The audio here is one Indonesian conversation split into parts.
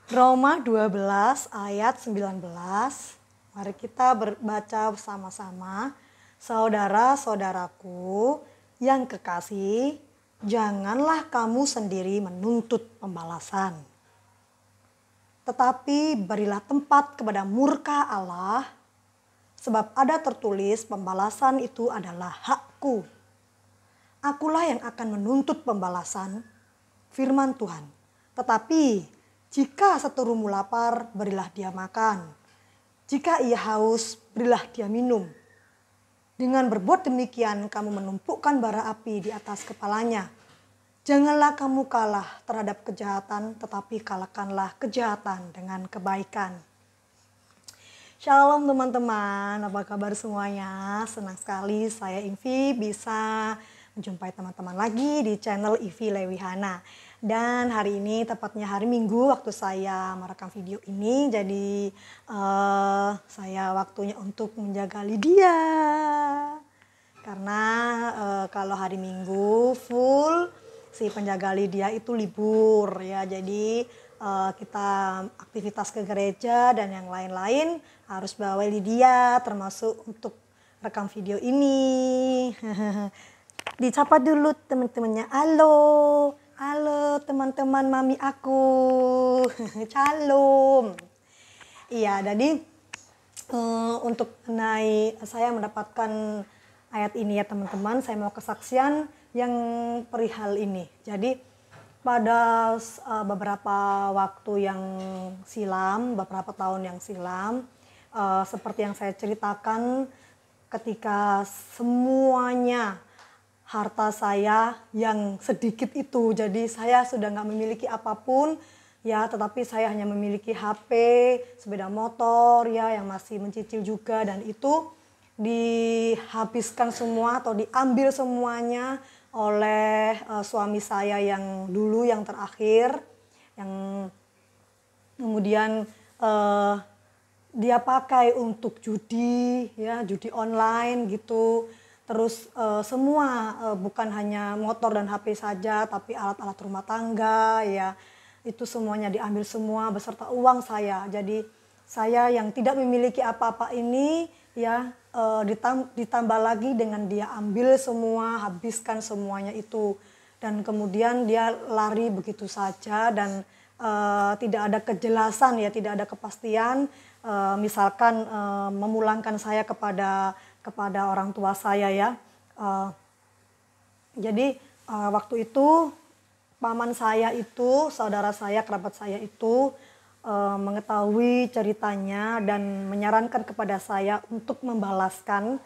Roma 12 ayat 19. Mari kita baca bersama-sama. Saudara-saudaraku yang kekasih, janganlah kamu sendiri menuntut pembalasan. Tetapi berilah tempat kepada murka Allah, sebab ada tertulis pembalasan itu adalah hakku. Akulah yang akan menuntut pembalasan, firman Tuhan. Tetapi jika seterumu lapar, berilah dia makan. Jika ia haus, berilah dia minum. Dengan berbuat demikian, kamu menumpukkan bara api di atas kepalanya. Janganlah kamu kalah terhadap kejahatan, tetapi kalahkanlah kejahatan dengan kebaikan. Shalom teman-teman, apa kabar semuanya? Senang sekali saya Invi bisa menjumpai teman-teman lagi di channel Invi Lewihana. Dan hari ini tepatnya hari Minggu waktu saya merekam video ini, jadi saya waktunya untuk menjaga Lydia. Karena kalau hari Minggu full si penjaga Lydia itu libur ya, jadi kita aktivitas ke gereja dan yang lain-lain harus bawa Lydia, termasuk untuk rekam video ini. Dicapa dulu teman-temannya. Halo teman-teman mami aku. Shalom. Iya, jadi untuk naik saya mendapatkan ayat ini ya teman-teman, saya mau kesaksian yang perihal ini. Jadi pada beberapa waktu yang silam, beberapa tahun yang silam, seperti yang saya ceritakan, ketika semuanya harta saya yang sedikit itu, jadi saya sudah nggak memiliki apapun ya, tetapi saya hanya memiliki HP, sepeda motor ya yang masih mencicil juga, dan itu dihabiskan semua atau diambil semuanya oleh suami saya yang dulu, yang terakhir, yang kemudian dia pakai untuk judi ya, judi online gitu. Terus semua bukan hanya motor dan HP saja, tapi alat-alat rumah tangga ya, itu semuanya diambil semua beserta uang saya. Jadi saya yang tidak memiliki apa-apa ini ya, ditambah lagi dengan dia ambil semua, habiskan semuanya itu. Dan kemudian dia lari begitu saja dan tidak ada kejelasan ya, tidak ada kepastian. Misalkan memulangkan saya kepada orang tua saya ya. Jadi waktu itu paman saya itu, saudara saya, kerabat saya itu mengetahui ceritanya dan menyarankan kepada saya untuk membalaskan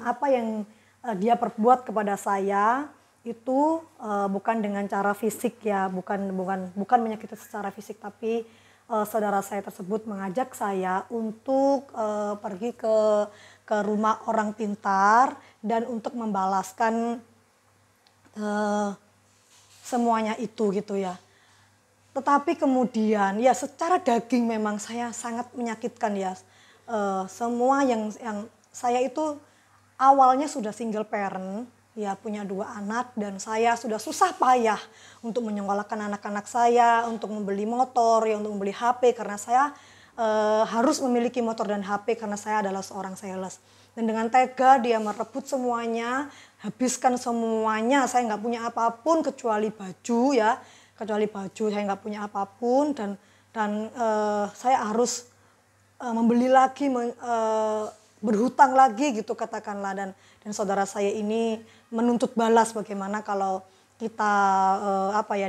apa yang dia perbuat kepada saya itu, bukan dengan cara fisik ya, bukan menyakiti secara fisik, tapi saudara saya tersebut mengajak saya untuk pergi ke rumah orang pintar dan untuk membalaskan semuanya itu gitu ya. Tetapi kemudian ya secara daging memang saya sangat menyakitkan ya. Semua yang saya itu awalnya sudah single parent ya, punya 2 anak, dan saya sudah susah payah untuk menyekolahkan anak-anak saya, untuk membeli motor ya, untuk membeli HP, karena saya harus memiliki motor dan HP karena saya adalah seorang sales. Dan dengan tega dia merebut semuanya, habiskan semuanya. Saya nggak punya apapun kecuali baju ya, saya nggak punya apapun, dan saya harus membeli lagi, berhutang lagi gitu katakanlah, dan saudara saya ini menuntut balas bagaimana kalau kita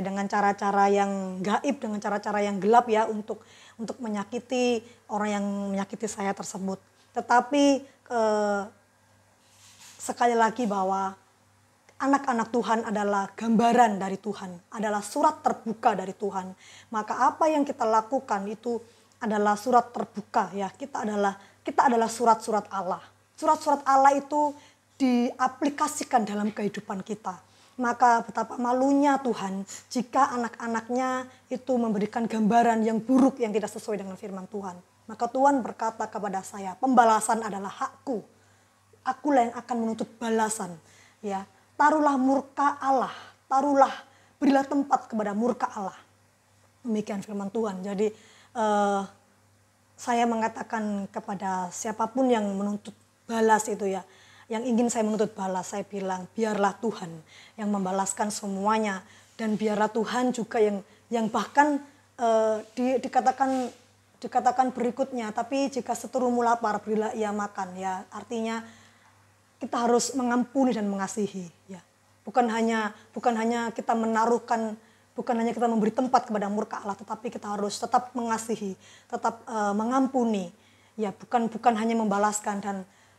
dengan cara-cara yang gaib, dengan cara-cara yang gelap ya, untuk menyakiti orang yang menyakiti saya tersebut. Tetapi sekali lagi bahwa anak-anak Tuhan adalah gambaran dari Tuhan, adalah surat terbuka dari Tuhan. Maka apa yang kita lakukan itu adalah surat terbuka ya. Kita adalah surat-surat Allah. Surat-surat Allah itu diaplikasikan dalam kehidupan kita. Maka betapa malunya Tuhan jika anak-anaknya itu memberikan gambaran yang buruk yang tidak sesuai dengan firman Tuhan. Maka Tuhan berkata kepada saya, pembalasan adalah hakku. Akulah yang akan menuntut balasan. Ya, taruhlah murka Allah, berilah tempat kepada murka Allah. Demikian firman Tuhan. Jadi saya mengatakan kepada siapapun yang menuntut balas itu ya, yang ingin saya menuntut balas, saya bilang biarlah Tuhan yang membalaskan semuanya, dan biarlah Tuhan juga yang bahkan dikatakan berikutnya, tapi jika seterumu lapar berilah ia makan, ya artinya kita harus mengampuni dan mengasihi, ya. Bukan hanya kita menaruhkan, bukan hanya kita memberi tempat kepada murka Allah, tetapi kita harus tetap mengasihi, tetap mengampuni, ya, bukan hanya membalaskan.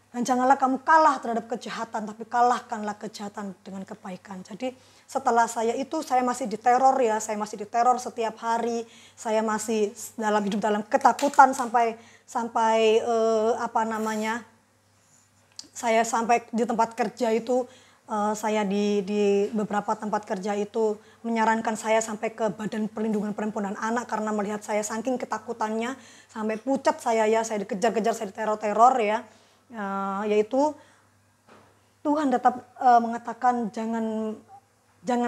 Dan janganlah kamu kalah terhadap kejahatan, tapi kalahkanlah kejahatan dengan kebaikan. Jadi setelah saya masih diteror, ya, saya masih diteror setiap hari, saya masih hidup dalam ketakutan sampai saya sampai di tempat kerja itu, saya di beberapa tempat kerja itu menyarankan saya sampai ke Badan Perlindungan Perempuan dan Anak karena melihat saya saking ketakutannya sampai pucat saya, ya, saya dikejar-kejar, saya diteror-teror, ya. Yaitu Tuhan tetap mengatakan jangan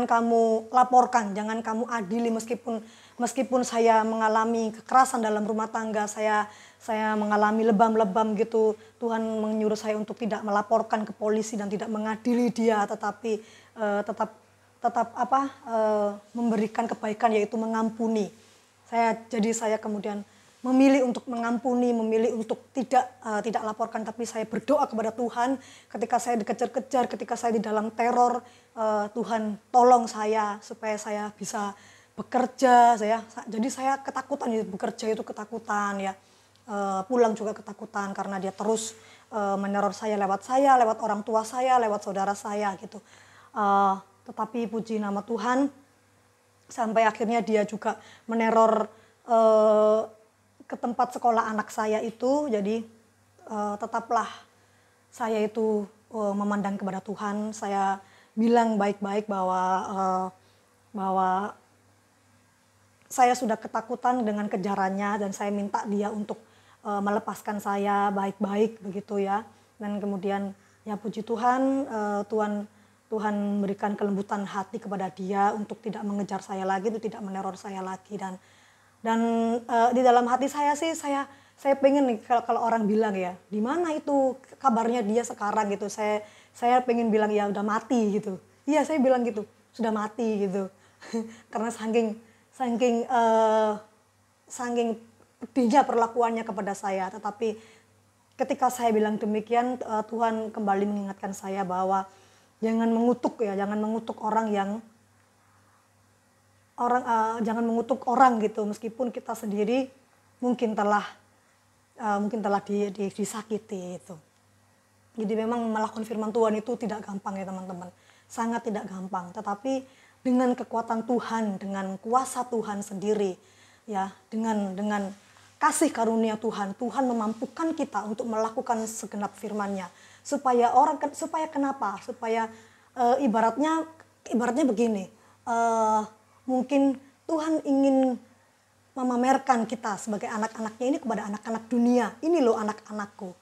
kamu laporkan, jangan kamu adili, meskipun saya mengalami kekerasan dalam rumah tangga, saya mengalami lebam-lebam gitu. Tuhan menyuruh saya untuk tidak melaporkan ke polisi dan tidak mengadili dia, tetapi tetap memberikan kebaikan, yaitu mengampuni. Jadi saya kemudian memilih untuk mengampuni, memilih untuk tidak laporkan, tapi saya berdoa kepada Tuhan ketika saya dikejar-kejar, ketika saya di dalam teror. Tuhan tolong saya supaya saya bisa bekerja, jadi saya ketakutan, ya, bekerja itu ketakutan, ya. Pulang juga ketakutan karena dia terus meneror saya lewat orang tua saya, lewat saudara saya gitu. Tetapi puji nama Tuhan, sampai akhirnya dia juga meneror ke tempat sekolah anak saya itu. Jadi tetaplah saya itu memandang kepada Tuhan. Saya bilang baik-baik bahwa saya sudah ketakutan dengan kejarannya, dan saya minta dia untuk melepaskan saya baik-baik begitu, ya. Dan kemudian, ya, puji Tuhan, Tuhan memberikan kelembutan hati kepada dia untuk tidak mengejar saya lagi, itu tidak meneror saya lagi. Dan di dalam hati saya sih, saya pengen nih, kalau orang bilang, ya, di mana itu kabarnya dia sekarang gitu, saya pengen bilang, ya, udah mati gitu. Iya, saya bilang gitu, sudah mati gitu. Karena saking pedihnya perlakuannya kepada saya. Tetapi ketika saya bilang demikian, Tuhan kembali mengingatkan saya bahwa jangan mengutuk orang gitu, meskipun kita sendiri mungkin telah disakiti itu. Jadi memang melakukan firman Tuhan itu tidak gampang, ya teman-teman, sangat tidak gampang. Tetapi dengan kekuatan Tuhan, dengan kuasa Tuhan sendiri, ya, dengan kasih karunia Tuhan memampukan kita untuk melakukan segenap firman-Nya. Supaya kenapa? Supaya ibaratnya begini, mungkin Tuhan ingin memamerkan kita sebagai anak-anaknya ini kepada anak-anak dunia. Ini loh anak-anakku,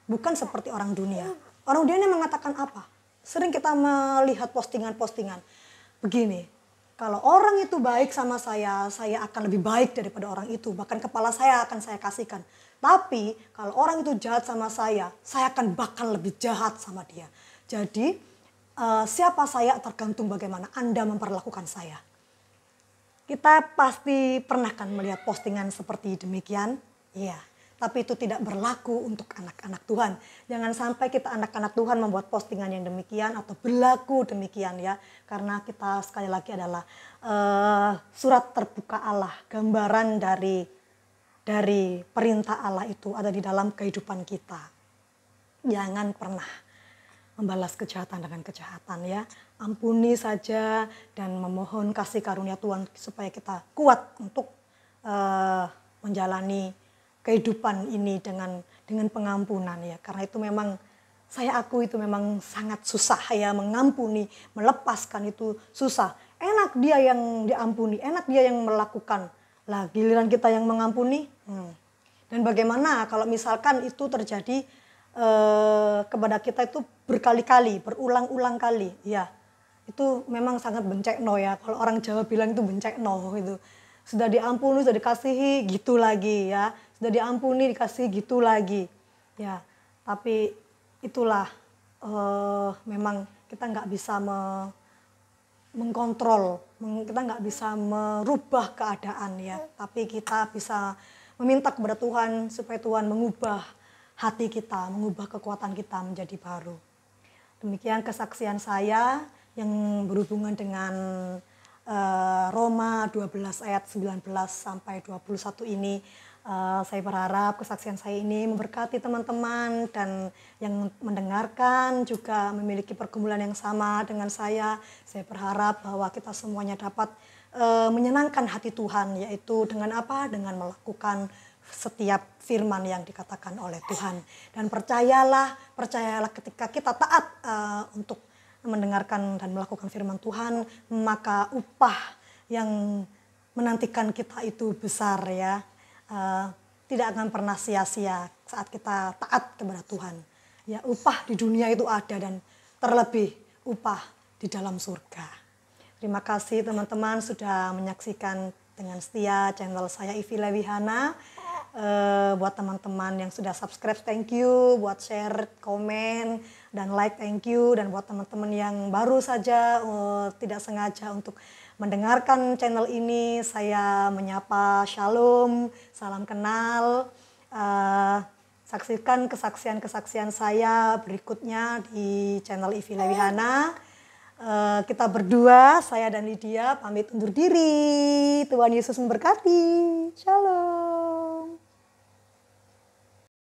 bukan seperti orang dunia. Orang dunia mengatakan apa? Sering kita melihat postingan-postingan begini, kalau orang itu baik sama saya akan lebih baik daripada orang itu. Bahkan kepala saya akan saya kasihkan. Tapi kalau orang itu jahat sama saya akan bahkan lebih jahat sama dia. Jadi siapa saya tergantung bagaimana Anda memperlakukan saya. Kita pasti pernah kan melihat postingan seperti demikian? Iya. Tapi itu tidak berlaku untuk anak-anak Tuhan. Jangan sampai kita anak-anak Tuhan membuat postingan yang demikian atau berlaku demikian, ya. Karena kita sekali lagi adalah surat terbuka Allah, gambaran dari perintah Allah itu ada di dalam kehidupan kita. Jangan pernah membalas kejahatan dengan kejahatan, ya. Ampuni saja dan memohon kasih karunia Tuhan supaya kita kuat untuk menjalani kehidupan ini dengan pengampunan, ya. Karena itu memang saya akui itu memang sangat susah, ya, mengampuni, melepaskan itu susah. Enak dia yang diampuni, enak dia yang melakukan. Lah giliran kita yang mengampuni. Dan bagaimana kalau misalkan itu terjadi kepada kita itu berkali-kali, berulang-ulang kali, ya. Itu memang sangat bencekno, ya. Kalau orang Jawa bilang itu bencekno gitu. sudah diampuni, sudah dikasihi, gitu lagi ya. Sudah diampuni, dikasihi, gitu lagi. Ya, tapi itulah memang kita nggak bisa mengkontrol, kita nggak bisa merubah keadaan ya. Tapi kita bisa meminta kepada Tuhan supaya Tuhan mengubah hati kita, mengubah kekuatan kita menjadi baru. Demikian kesaksian saya yang berhubungan dengan Roma 12 ayat 19 sampai 21 ini. Saya berharap kesaksian saya ini memberkati teman-teman dan yang mendengarkan juga memiliki pergumulan yang sama dengan saya. Saya berharap bahwa kita semuanya dapat menyenangkan hati Tuhan, yaitu dengan apa? Dengan melakukan setiap firman yang dikatakan oleh Tuhan. Dan percayalah ketika kita taat untuk mendengarkan dan melakukan firman Tuhan, maka upah yang menantikan kita itu besar ya. Tidak akan pernah sia-sia saat kita taat kepada Tuhan. Ya, upah di dunia itu ada dan terlebih upah di dalam surga. Terima kasih teman-teman sudah menyaksikan dengan setia channel saya Ivi Lewihana. Buat teman-teman yang sudah subscribe, thank you. Buat share, komen, dan like, thank you. Dan buat teman-teman yang baru saja tidak sengaja untuk mendengarkan channel ini, saya menyapa shalom, salam kenal. Saksikan kesaksian-kesaksian saya berikutnya di channel Ivi Lewihana. Kita berdua, saya dan Lydia, pamit undur diri. Tuhan Yesus memberkati. Shalom.